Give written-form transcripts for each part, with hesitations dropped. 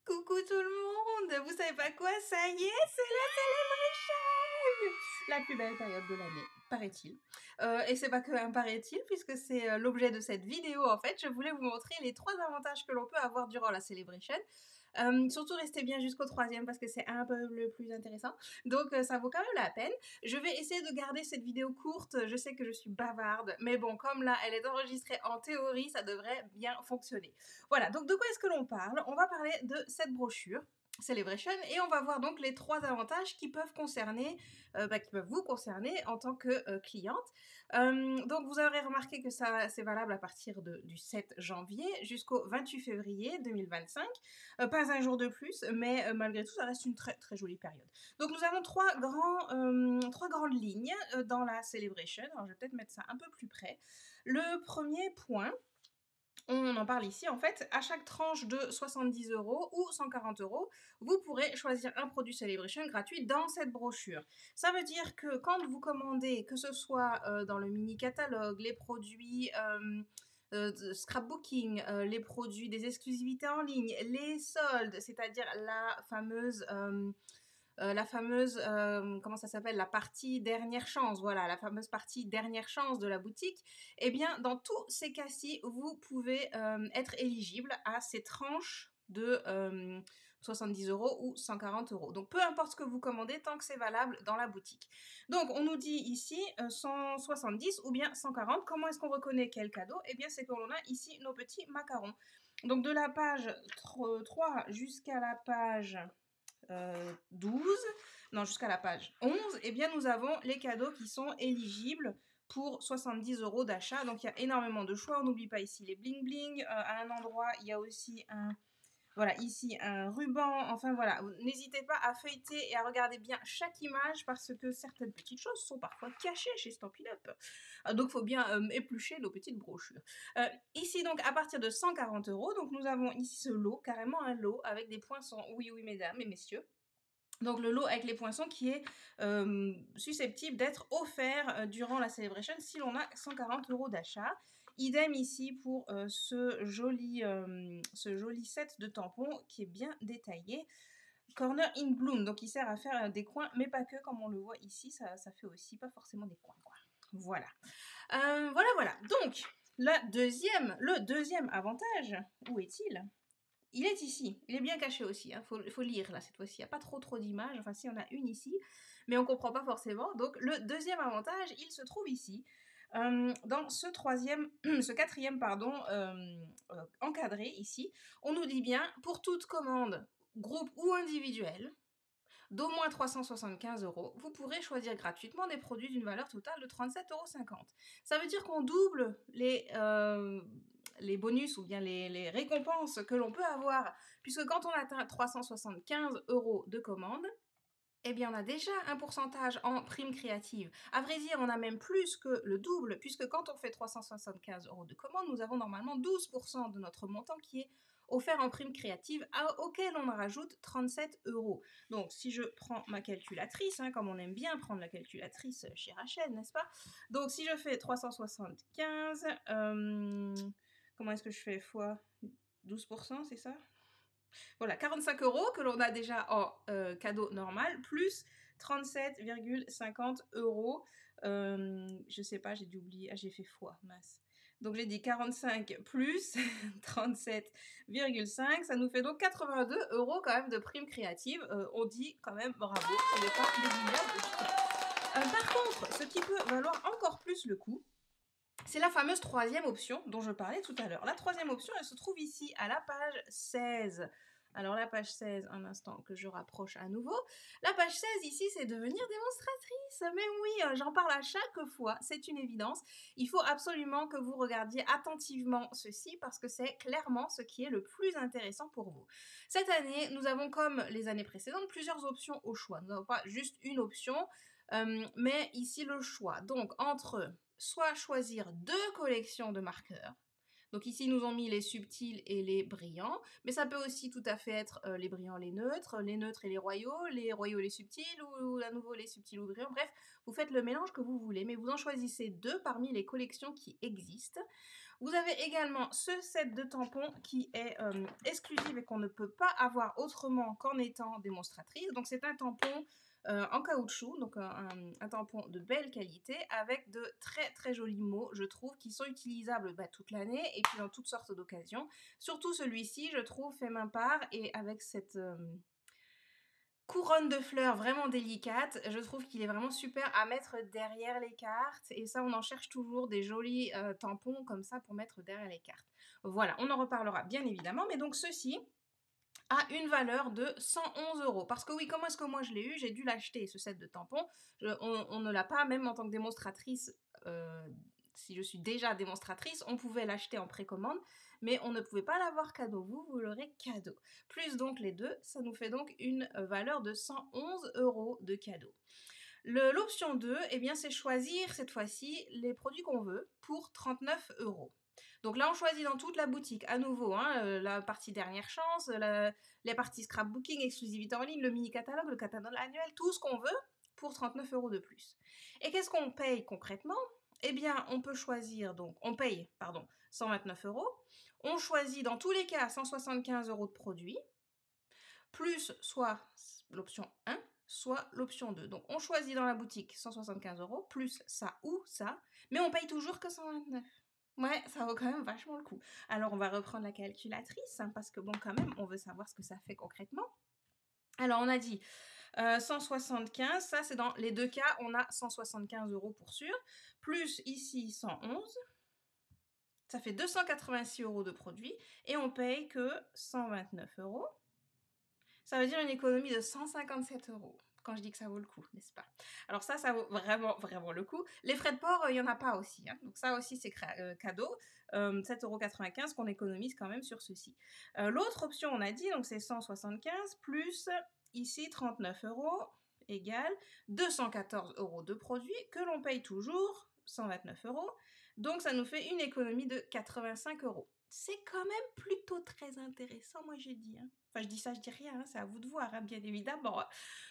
Coucou tout le monde! Vous savez pas quoi? Ça y est, c'est la Celebration! La plus belle période de l'année, paraît-il. Et c'est pas que un paraît-il, puisque c'est l'objet de cette vidéo en fait. Je voulais vous montrer les 3 avantages que l'on peut avoir durant la Celebration. Surtout restez bien jusqu'au 3e parce que c'est un peu le plus intéressant. Donc ça vaut quand même la peine. Je vais essayer de garder cette vidéo courte. Je sais que je suis bavarde, mais bon, comme là elle est enregistrée en théorie, ça devrait bien fonctionner. Voilà, donc de quoi est-ce que l'on parle? On va parler de cette brochure. Celebration, et on va voir donc les 3 avantages qui peuvent concerner, qui peuvent vous concerner en tant que cliente. Donc vous aurez remarqué que ça c'est valable à partir du 7 janvier jusqu'au 28 février 2025. Pas un jour de plus, mais malgré tout ça reste une très très jolie période. Donc nous avons trois grandes lignes dans la Celebration. Alors je vais peut-être mettre ça un peu plus près. Le premier point, on en parle ici, en fait, à chaque tranche de 70 € ou 140 €, vous pourrez choisir un produit Celebration gratuit dans cette brochure. Ça veut dire que quand vous commandez, que ce soit dans le mini-catalogue, les produits scrapbooking, les produits des exclusivités en ligne, les soldes, c'est-à-dire la fameuse, comment ça s'appelle, la partie dernière chance, voilà, la fameuse partie dernière chance de la boutique, eh bien, dans tous ces cas-ci, vous pouvez être éligible à ces tranches de 70 € ou 140 €. Donc, peu importe ce que vous commandez, tant que c'est valable dans la boutique. Donc, on nous dit ici 170 ou bien 140. Comment est-ce qu'on reconnaît quel cadeau? Eh bien, c'est qu'on a ici nos petits macarons. Donc, de la page 3 jusqu'à la page 12, non jusqu'à la page 11, eh bien nous avons les cadeaux qui sont éligibles pour 70 € d'achat. Donc il y a énormément de choix. On n'oublie pas ici les bling bling. À un endroit, il y a aussi voilà, ici un ruban. Enfin voilà, n'hésitez pas à feuilleter et à regarder bien chaque image parce que certaines petites choses sont parfois cachées chez Stampin' Up. Donc il faut bien éplucher nos petites brochures. Ici donc à partir de 140 €, donc nous avons ici ce lot, carrément un lot avec des poinçons. Oui oui mesdames et messieurs. Donc le lot avec les poinçons qui est susceptible d'être offert durant la Celebration si l'on a 140 € d'achat. Idem ici pour ce joli set de tampons qui est bien détaillé. Corner in Bloom, donc il sert à faire des coins, mais pas que, comme on le voit ici, ça fait aussi pas forcément des coins, quoi. Voilà. Voilà. Donc, le deuxième avantage, où est-il? Il est ici, il est bien caché aussi, hein. Faut lire là cette fois-ci, il n'y a pas trop d'images, enfin si, on a une ici, mais on ne comprend pas forcément. Donc le deuxième avantage, il se trouve ici, dans ce quatrième, pardon, encadré ici, on nous dit bien, pour toute commande, groupe ou individuelle, d'au moins 375 €, vous pourrez choisir gratuitement des produits d'une valeur totale de 37,50 €. Ça veut dire qu'on double les bonus ou bien les récompenses que l'on peut avoir, puisque quand on atteint 375 € de commande, eh bien, on a déjà un pourcentage en prime créative. À vrai dire, on a même plus que le double, puisque quand on fait 375 € de commande, nous avons normalement 12% de notre montant qui est offert en prime créative, auquel on rajoute 37 €. Donc, si je prends ma calculatrice, hein, comme on aime bien prendre la calculatrice chez Rachel, n'est-ce pas? Donc, si je fais 375, comment est-ce que je fais fois 12%, c'est ça? Voilà, 45 € que l'on a déjà en cadeau normal, plus 37,50 €. Je sais pas, j'ai dû oublier. Ah, j'ai fait fois, mince. Donc j'ai dit 45 plus 37,5, ça nous fait donc 82 € quand même de prime créative. On dit quand même bravo, ce n'est pas négligeable du tout. Par contre, ce qui peut valoir encore plus le coup, c'est la fameuse troisième option dont je parlais tout à l'heure. La troisième option, elle se trouve ici à la page 16. Alors la page 16, un instant que je rapproche à nouveau. La page 16 ici, c'est devenir démonstratrice. Mais oui, j'en parle à chaque fois, c'est une évidence. Il faut absolument que vous regardiez attentivement ceci parce que c'est clairement ce qui est le plus intéressant pour vous. Cette année, nous avons, comme les années précédentes, plusieurs options au choix. Nous n'avons pas juste une option, mais ici le choix. Donc entre soit choisir 2 collections de marqueurs. Donc ici, ils nous ont mis les subtils et les brillants, mais ça peut aussi tout à fait être les brillants, les neutres et les royaux les subtils, ou à nouveau les subtils ou brillants. Bref, vous faites le mélange que vous voulez, mais vous en choisissez 2 parmi les collections qui existent. Vous avez également ce set de tampons qui est exclusif et qu'on ne peut pas avoir autrement qu'en étant démonstratrice. Donc c'est un tampon en caoutchouc, donc un tampon de belle qualité avec de très très jolis mots, je trouve, qui sont utilisables toute l'année et puis dans toutes sortes d'occasions. Surtout celui-ci, je trouve, fait main part et avec cette couronne de fleurs vraiment délicate, je trouve qu'il est vraiment super à mettre derrière les cartes et ça on en cherche toujours des jolis tampons comme ça pour mettre derrière les cartes. Voilà, on en reparlera bien évidemment, mais donc ceci a une valeur de 111 euros. Parce que oui, comment est-ce que moi je l'ai eu? J'ai dû l'acheter, ce set de tampons. On ne l'a pas, même en tant que démonstratrice, si je suis déjà démonstratrice, on pouvait l'acheter en précommande, mais on ne pouvait pas l'avoir cadeau. Vous l'aurez cadeau. Plus donc les deux, ça nous fait donc une valeur de 111 euros de cadeau. L'option 2, eh bien, c'est choisir cette fois-ci les produits qu'on veut pour 39 euros. Donc là, on choisit dans toute la boutique, à nouveau, la partie dernière chance, les parties scrapbooking, exclusivité en ligne, le mini-catalogue, le catalogue annuel, tout ce qu'on veut pour 39 euros de plus. Et qu'est-ce qu'on paye concrètement? Eh bien, on peut choisir, donc, on paye, pardon, 129 euros. On choisit dans tous les cas 175 euros de produits, plus soit l'option 1, soit l'option 2. Donc on choisit dans la boutique 175 euros, plus ça ou ça, mais on paye toujours que 129. Ouais, ça vaut quand même vachement le coup. Alors on va reprendre la calculatrice, parce que bon, quand même, on veut savoir ce que ça fait concrètement. Alors on a dit 175, ça c'est dans les deux cas, on a 175 euros pour sûr, plus ici 111, ça fait 286 euros de produit, et on paye que 129 euros. Ça veut dire une économie de 157 euros. Quand je dis que ça vaut le coup, n'est-ce pas? Alors ça vaut vraiment, vraiment le coup. Les frais de port, il n'y en a pas aussi. Donc ça aussi, c'est cadeau. 7,95 € qu'on économise quand même sur ceci. L'autre option, on a dit, donc c'est 175 plus ici 39 euros égale 214 euros de produits que l'on paye toujours 129 euros. Donc ça nous fait une économie de 85 euros. C'est quand même plutôt très intéressant, moi j'ai dit. Enfin, je dis ça, je dis rien, c'est à vous de voir, bien évidemment.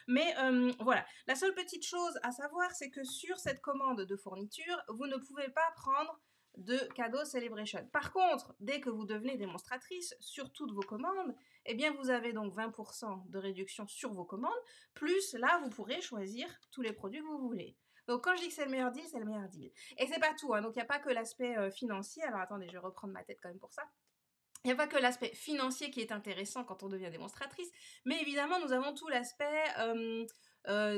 Mais voilà, la seule petite chose à savoir, c'est que sur cette commande de fourniture, vous ne pouvez pas prendre de cadeau Celebration. Par contre, dès que vous devenez démonstratrice sur toutes vos commandes, eh bien vous avez donc 20% de réduction sur vos commandes, plus là, vous pourrez choisir tous les produits que vous voulez. Donc quand je dis que c'est le meilleur deal, c'est le meilleur deal. Et c'est pas tout, donc il n'y a pas que l'aspect financier. Alors attendez, je vais reprendre ma tête quand même pour ça. Il n'y a pas que l'aspect financier qui est intéressant quand on devient démonstratrice, mais évidemment nous avons tout l'aspect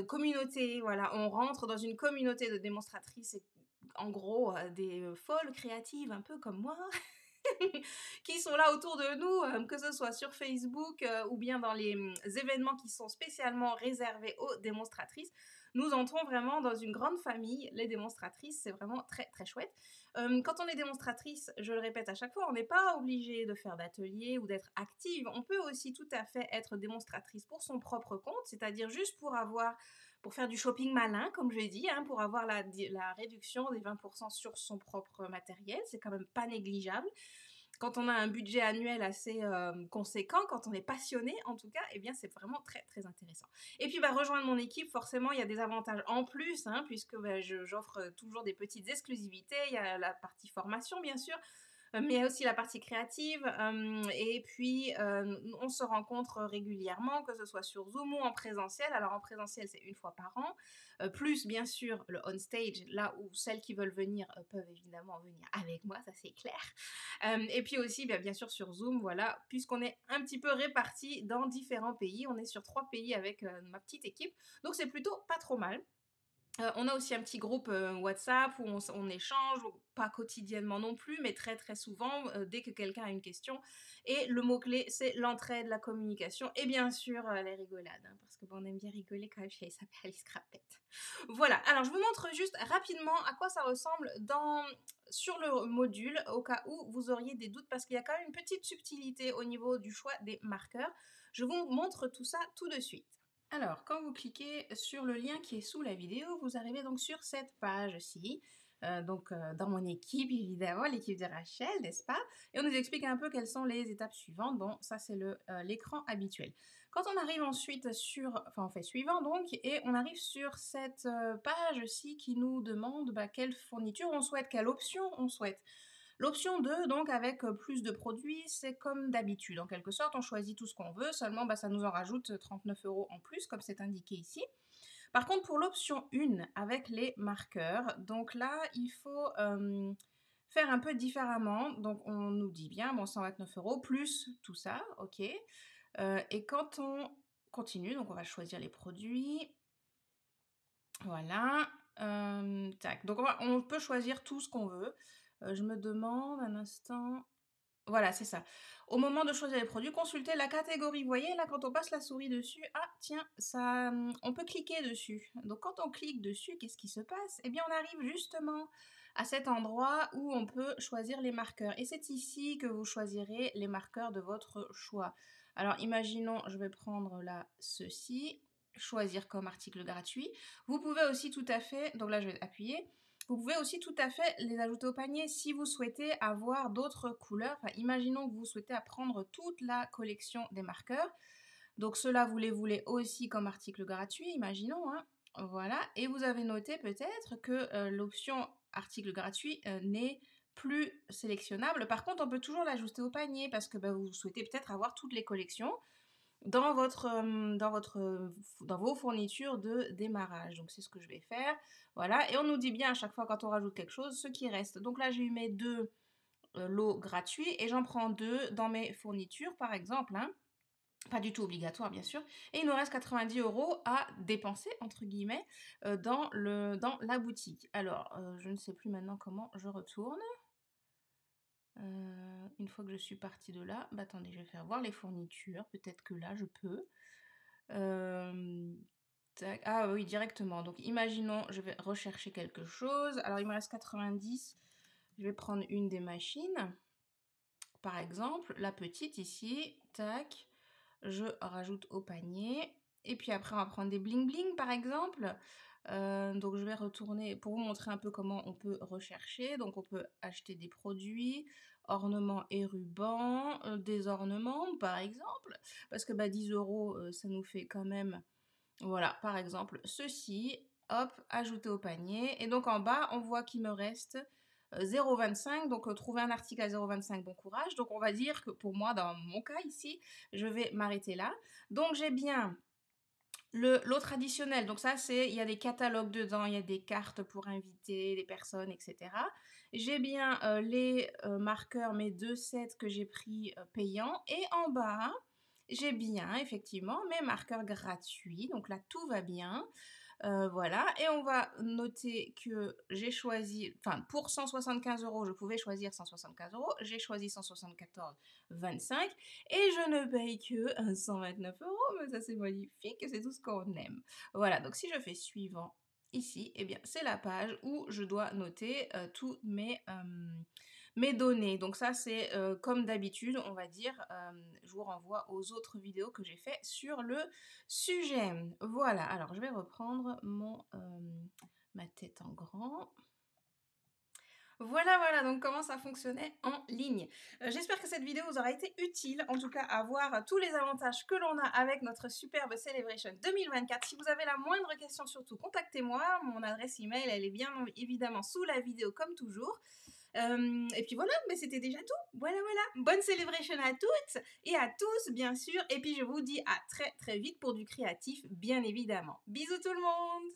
communauté. Voilà, on rentre dans une communauté de démonstratrices, en gros des folles créatives un peu comme moi. qui sont là autour de nous, que ce soit sur Facebook ou bien dans les événements qui sont spécialement réservés aux démonstratrices. Nous entrons vraiment dans une grande famille, les démonstratrices, c'est vraiment très très chouette. Quand on est démonstratrice, je le répète à chaque fois, on n'est pas obligé de faire d'atelier ou d'être active. On peut aussi tout à fait être démonstratrice pour son propre compte, c'est-à-dire juste pour faire du shopping malin, comme je l'ai dit, pour avoir la réduction des 20% sur son propre matériel. C'est quand même pas négligeable. Quand on a un budget annuel assez conséquent, quand on est passionné en tout cas, eh bien c'est vraiment très très intéressant. Et puis rejoindre mon équipe, forcément il y a des avantages en plus, puisque j'offre toujours des petites exclusivités. Il y a la partie formation bien sûr, mais il y a aussi la partie créative, et puis on se rencontre régulièrement, que ce soit sur Zoom ou en présentiel. Alors en présentiel, c'est une fois par an, plus bien sûr le on-stage, là où celles qui veulent venir peuvent évidemment venir avec moi, ça c'est clair. Et puis aussi, bien sûr sur Zoom, voilà, puisqu'on est un petit peu répartis dans différents pays, on est sur 3 pays avec ma petite équipe, donc c'est plutôt pas trop mal. On a aussi un petit groupe WhatsApp où on échange, pas quotidiennement non plus, mais très très souvent, dès que quelqu'un a une question. Et le mot-clé, c'est l'entraide, la communication et bien sûr les rigolades, parce que on aime bien rigoler quand même chez les Scrapettes. Voilà, alors je vous montre juste rapidement à quoi ça ressemble sur le module, au cas où vous auriez des doutes, parce qu'il y a quand même une petite subtilité au niveau du choix des marqueurs. Je vous montre tout ça tout de suite. Alors, quand vous cliquez sur le lien qui est sous la vidéo, vous arrivez donc sur cette page-ci. Dans mon équipe, évidemment, l'équipe de Rachel, n'est-ce pas? Et on nous explique un peu quelles sont les étapes suivantes. Bon, ça c'est l'écran habituel. Quand on arrive ensuite on fait suivant donc, et on arrive sur cette page-ci qui nous demande quelle fourniture on souhaite, quelle option on souhaite. L'option 2, donc avec plus de produits, c'est comme d'habitude. En quelque sorte, on choisit tout ce qu'on veut, seulement ça nous en rajoute 39 € en plus, comme c'est indiqué ici. Par contre, pour l'option 1, avec les marqueurs, donc là, il faut faire un peu différemment. Donc on nous dit bien, bon, 129 € plus tout ça, ok. Et quand on continue, donc on va choisir les produits. Voilà. Tac. Donc on peut choisir tout ce qu'on veut. Je me demande un instant. Voilà, c'est ça. Au moment de choisir les produits, consultez la catégorie. Vous voyez, là, quand on passe la souris dessus, ah, tiens, ça, on peut cliquer dessus. Donc, quand on clique dessus, qu'est-ce qui se passe? Eh bien, on arrive justement à cet endroit où on peut choisir les marqueurs. Et c'est ici que vous choisirez les marqueurs de votre choix. Alors, imaginons, je vais prendre là, ceci, choisir comme article gratuit. Vous pouvez aussi tout à fait, donc là, je vais appuyer. Vous pouvez aussi tout à fait les ajouter au panier si vous souhaitez avoir d'autres couleurs. Enfin, imaginons que vous souhaitez apprendre toute la collection des marqueurs. Donc cela, vous les voulez aussi comme article gratuit, imaginons. Hein. Voilà. Et vous avez noté peut-être que l'option article gratuit n'est plus sélectionnable. Par contre, on peut toujours l'ajouter au panier parce que vous souhaitez peut-être avoir toutes les collections dans vos fournitures de démarrage. Donc c'est ce que je vais faire. Voilà, et on nous dit bien à chaque fois quand on rajoute quelque chose ce qui reste. Donc là j'ai eu mes 2 lots gratuits et j'en prends 2 dans mes fournitures par exemple. Hein. Pas du tout obligatoire bien sûr. Et il nous reste 90 € à dépenser entre guillemets dans la boutique. Alors je ne sais plus maintenant comment je retourne. Une fois que je suis partie de là, attendez, je vais faire voir les fournitures, peut-être que là je peux. Ah oui, directement. Donc imaginons, je vais rechercher quelque chose. Alors il me reste 90. Je vais prendre une des machines. Par exemple, la petite ici. Tac. Je rajoute au panier. Et puis après, on va prendre des bling bling par exemple. Donc je vais retourner pour vous montrer un peu comment on peut rechercher. Donc on peut acheter des produits, ornements et rubans, des ornements par exemple. Parce que 10 €, ça nous fait quand même... Voilà, par exemple, ceci, hop, ajouter au panier. Et donc en bas, on voit qu'il me reste 0,25. Donc trouver un article à 0,25, bon courage. Donc on va dire que pour moi, dans mon cas ici, je vais m'arrêter là. Donc j'ai bien l'eau traditionnelle. Donc ça, il y a des catalogues dedans, il y a des cartes pour inviter des personnes, etc. J'ai bien les marqueurs, mes 2 sets que j'ai pris payants. Et en bas, j'ai bien, effectivement, mes marqueurs gratuits. Donc là, tout va bien. Voilà. Et on va noter que j'ai choisi... Enfin, pour 175 €, je pouvais choisir 175 €. J'ai choisi 174,25. Et je ne paye que 129 €. Mais ça, c'est magnifique. C'est tout ce qu'on aime. Voilà. Donc, si je fais suivant ici, eh bien, c'est la page où je dois noter tous mes données. Donc ça, c'est comme d'habitude, on va dire, je vous renvoie aux autres vidéos que j'ai fait sur le sujet. Voilà, alors je vais reprendre ma tête en grand. Voilà, donc comment ça fonctionnait en ligne. J'espère que cette vidéo vous aura été utile, en tout cas à voir tous les avantages que l'on a avec notre superbe Celebration 2024. Si vous avez la moindre question, surtout contactez-moi. Mon adresse email, elle est bien évidemment sous la vidéo comme toujours. Et puis voilà, mais c'était déjà tout. Voilà. Bonne Celebration à toutes et à tous, bien sûr. Et puis je vous dis à très très vite pour du créatif, bien évidemment. Bisous tout le monde!